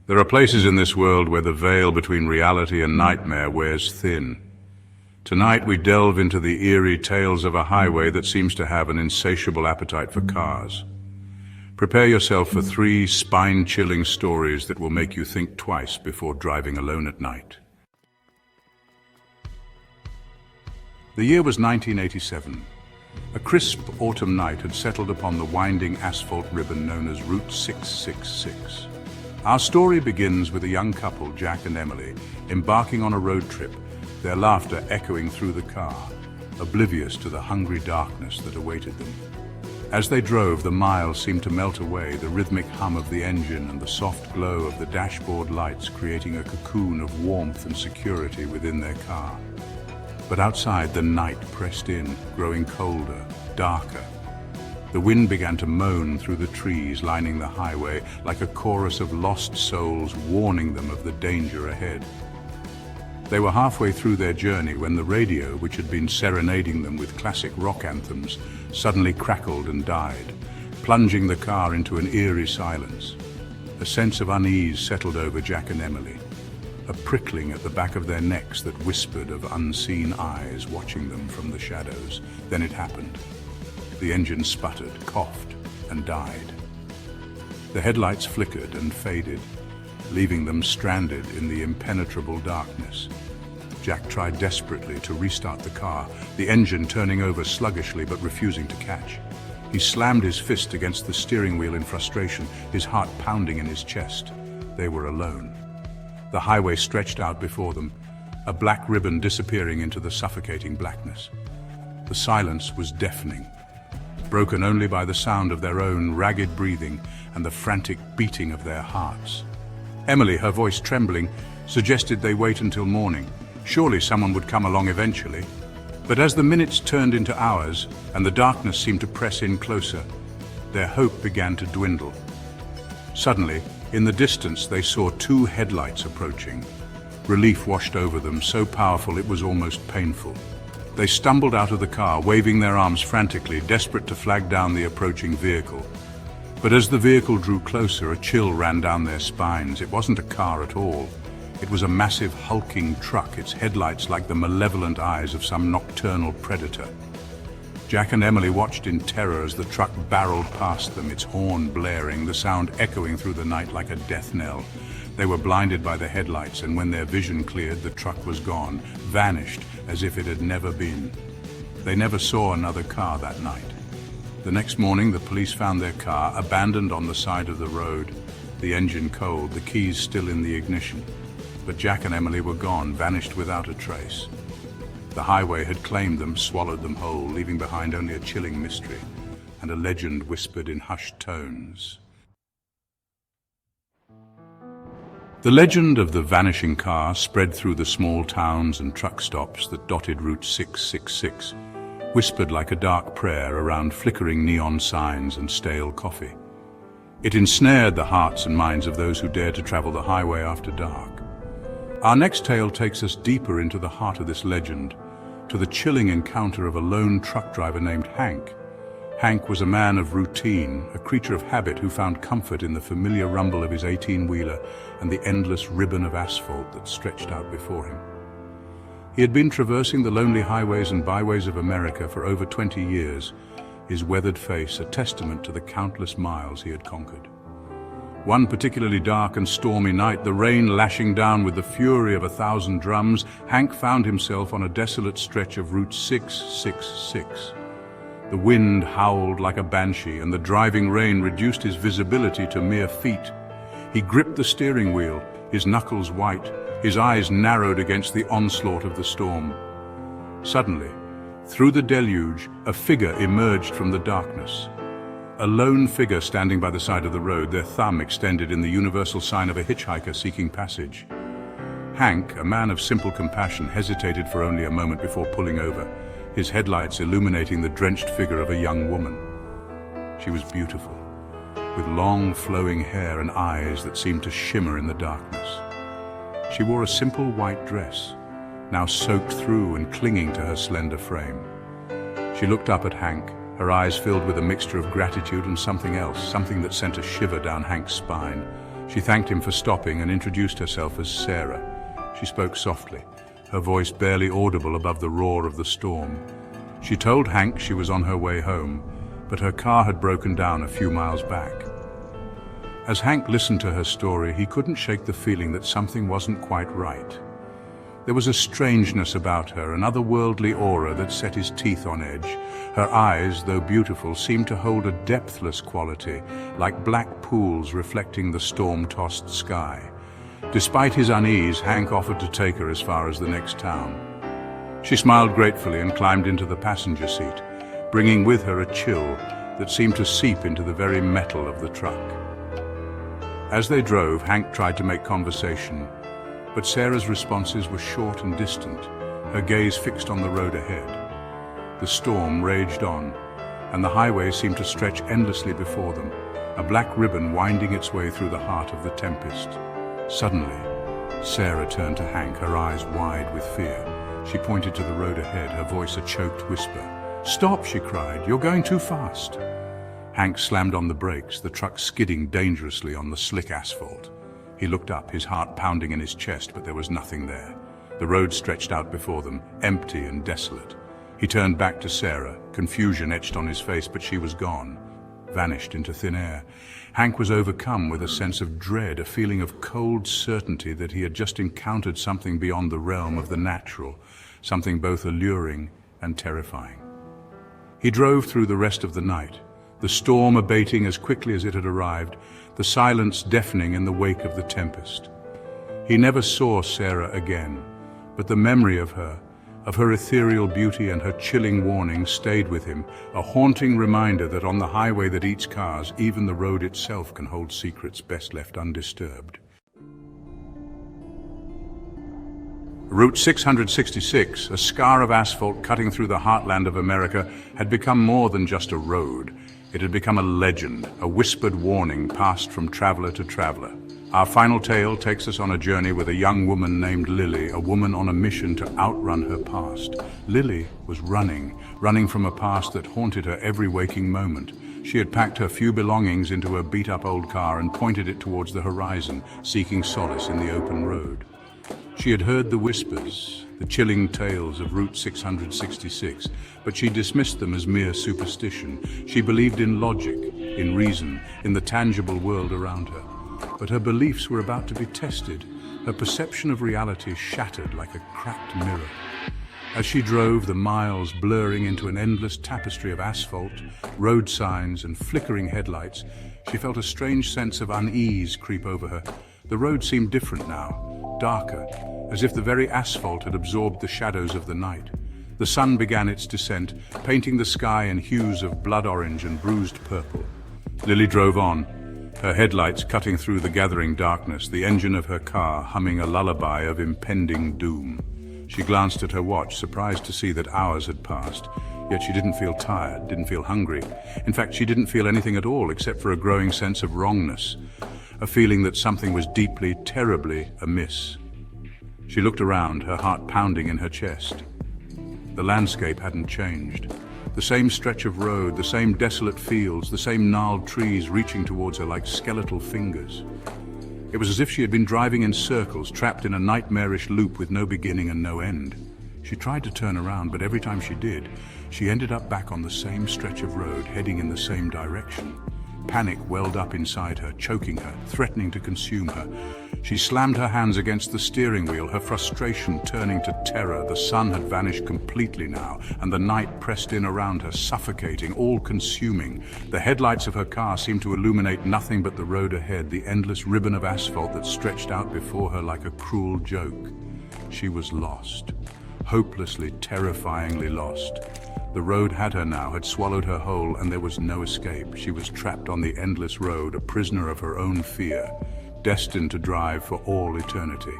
There are places in this world where the veil between reality and nightmare wears thin. Tonight we delve into the eerie tales of a highway that seems to have an insatiable appetite for cars. Prepare yourself for 3 spine-chilling stories that will make you think twice before driving alone at night. The year was 1987. A crisp autumn night had settled upon the winding asphalt ribbon known as Route 666. Our story begins with a young couple, Jack and Emily, embarking on a road trip, their laughter echoing through the car, oblivious to the hungry darkness that awaited them. As they drove, the miles seemed to melt away, the rhythmic hum of the engine and the soft glow of the dashboard lights creating a cocoon of warmth and security within their car. But outside, the night pressed in, growing colder, darker. The wind began to moan through the trees lining the highway like a chorus of lost souls warning them of the danger ahead. They were halfway through their journey when the radio, which had been serenading them with classic rock anthems, suddenly crackled and died, plunging the car into an eerie silence. A sense of unease settled over Jack and Emily, a prickling at the back of their necks that whispered of unseen eyes watching them from the shadows. Then it happened. The engine sputtered, coughed, and died. The headlights flickered and faded, leaving them stranded in the impenetrable darkness. Jack tried desperately to restart the car, the engine turning over sluggishly but refusing to catch. He slammed his fist against the steering wheel in frustration, his heart pounding in his chest. They were alone. The highway stretched out before them, a black ribbon disappearing into the suffocating blackness. The silence was deafening, broken only by the sound of their own ragged breathing and the frantic beating of their hearts. Emily, her voice trembling, suggested they wait until morning. Surely someone would come along eventually. But as the minutes turned into hours and the darkness seemed to press in closer, their hope began to dwindle. Suddenly, in the distance, they saw 2 headlights approaching. Relief washed over them, so powerful it was almost painful. They stumbled out of the car, waving their arms frantically, desperate to flag down the approaching vehicle. But as the vehicle drew closer, a chill ran down their spines. It wasn't a car at all. It was a massive, hulking truck, its headlights like the malevolent eyes of some nocturnal predator. Jack and Emily watched in terror as the truck barreled past them, its horn blaring, the sound echoing through the night like a death knell. They were blinded by the headlights, and when their vision cleared, the truck was gone, vanished as if it had never been. They never saw another car that night. The next morning, the police found their car abandoned on the side of the road, the engine cold, the keys still in the ignition. But Jack and Emily were gone, vanished without a trace. The highway had claimed them, swallowed them whole, leaving behind only a chilling mystery and a legend whispered in hushed tones. The legend of the vanishing car spread through the small towns and truck stops that dotted Route 666, whispered like a dark prayer around flickering neon signs and stale coffee. It ensnared the hearts and minds of those who dared to travel the highway after dark. Our next tale takes us deeper into the heart of this legend, to the chilling encounter of a lone truck driver named Hank. Hank was a man of routine, a creature of habit who found comfort in the familiar rumble of his 18-wheeler and the endless ribbon of asphalt that stretched out before him. He had been traversing the lonely highways and byways of America for over 20 years, his weathered face a testament to the countless miles he had conquered. One particularly dark and stormy night, the rain lashing down with the fury of 1,000 drums, Hank found himself on a desolate stretch of Route 666. The wind howled like a banshee, and the driving rain reduced his visibility to mere feet. He gripped the steering wheel, his knuckles white, his eyes narrowed against the onslaught of the storm. Suddenly, through the deluge, a figure emerged from the darkness. A lone figure standing by the side of the road, their thumb extended in the universal sign of a hitchhiker seeking passage. Hank, a man of simple compassion, hesitated for only a moment before pulling over, his headlights illuminating the drenched figure of a young woman. She was beautiful, with long flowing hair and eyes that seemed to shimmer in the darkness. She wore a simple white dress, now soaked through and clinging to her slender frame. She looked up at Hank, her eyes filled with a mixture of gratitude and something else, something that sent a shiver down Hank's spine. She thanked him for stopping and introduced herself as Sarah. She spoke softly, her voice barely audible above the roar of the storm. She told Hank she was on her way home, but her car had broken down a few miles back. As Hank listened to her story, he couldn't shake the feeling that something wasn't quite right. There was a strangeness about her, an otherworldly aura that set his teeth on edge. Her eyes, though beautiful, seemed to hold a depthless quality, like black pools reflecting the storm-tossed sky. Despite his unease, Hank offered to take her as far as the next town. She smiled gratefully and climbed into the passenger seat, bringing with her a chill that seemed to seep into the very metal of the truck. As they drove, Hank tried to make conversation, but Sarah's responses were short and distant, her gaze fixed on the road ahead. The storm raged on, and the highway seemed to stretch endlessly before them, a black ribbon winding its way through the heart of the tempest. Suddenly, Sarah turned to Hank, her eyes wide with fear. She pointed to the road ahead, her voice a choked whisper. "Stop!" she cried. "You're going too fast." Hank slammed on the brakes, the truck skidding dangerously on the slick asphalt. He looked up, his heart pounding in his chest, but there was nothing there. The road stretched out before them, empty and desolate. He turned back to Sarah, confusion etched on his face, but she was gone, vanished into thin air. Hank was overcome with a sense of dread, a feeling of cold certainty that he had just encountered something beyond the realm of the natural, something both alluring and terrifying. He drove through the rest of the night, the storm abating as quickly as it had arrived, the silence deafening in the wake of the tempest. He never saw Sarah again, but the memory of her ethereal beauty and her chilling warning stayed with him, a haunting reminder that on the highway that eats cars, even the road itself can hold secrets best left undisturbed. Route 666, a scar of asphalt cutting through the heartland of America, had become more than just a road. It had become a legend, a whispered warning passed from traveler to traveler. Our final tale takes us on a journey with a young woman named Lily, a woman on a mission to outrun her past. Lily was running from a past that haunted her every waking moment. She had packed her few belongings into her beat-up old car and pointed it towards the horizon, seeking solace in the open road. She had heard the whispers, the chilling tales of Route 666, but she dismissed them as mere superstition. She believed in logic, in reason, in the tangible world around her. But her beliefs were about to be tested, her perception of reality shattered like a cracked mirror. As she drove, the miles blurring into an endless tapestry of asphalt, road signs, and flickering headlights, she felt a strange sense of unease creep over her. The road seemed different now, darker, as if the very asphalt had absorbed the shadows of the night. The sun began its descent, painting the sky in hues of blood orange and bruised purple. Lily drove on, her headlights cutting through the gathering darkness, the engine of her car humming a lullaby of impending doom. She glanced at her watch, surprised to see that hours had passed, yet she didn't feel tired, didn't feel hungry. In fact, she didn't feel anything at all except for a growing sense of wrongness, a feeling that something was deeply, terribly amiss. She looked around, her heart pounding in her chest. The landscape hadn't changed. The same stretch of road, the same desolate fields, the same gnarled trees reaching towards her like skeletal fingers. It was as if she had been driving in circles, trapped in a nightmarish loop with no beginning and no end. She tried to turn around, but every time she did, she ended up back on the same stretch of road, heading in the same direction. Panic welled up inside her, choking her, threatening to consume her. She slammed her hands against the steering wheel, her frustration turning to terror. The sun had vanished completely now, and the night pressed in around her, suffocating, all-consuming. The headlights of her car seemed to illuminate nothing but the road ahead, the endless ribbon of asphalt that stretched out before her like a cruel joke. She was lost, hopelessly, terrifyingly lost. The road had her now, had swallowed her whole, and there was no escape. She was trapped on the endless road, a prisoner of her own fear, destined to drive for all eternity.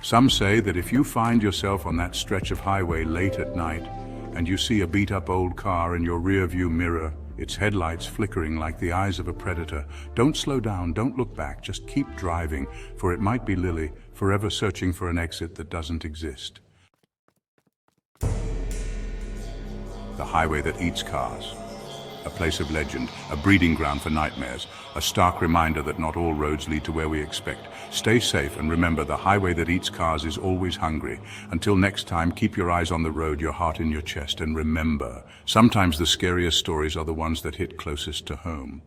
Some say that if you find yourself on that stretch of highway late at night, and you see a beat-up old car in your rear-view mirror, its headlights flickering like the eyes of a predator, don't slow down, don't look back, just keep driving, for it might be Lily, forever searching for an exit that doesn't exist. The highway that eats cars. a place of legend, a breeding ground for nightmares, a stark reminder that not all roads lead to where we expect. Stay safe and remember, the highway that eats cars is always hungry. Until next time, keep your eyes on the road, your heart in your chest, and remember, sometimes the scariest stories are the ones that hit closest to home.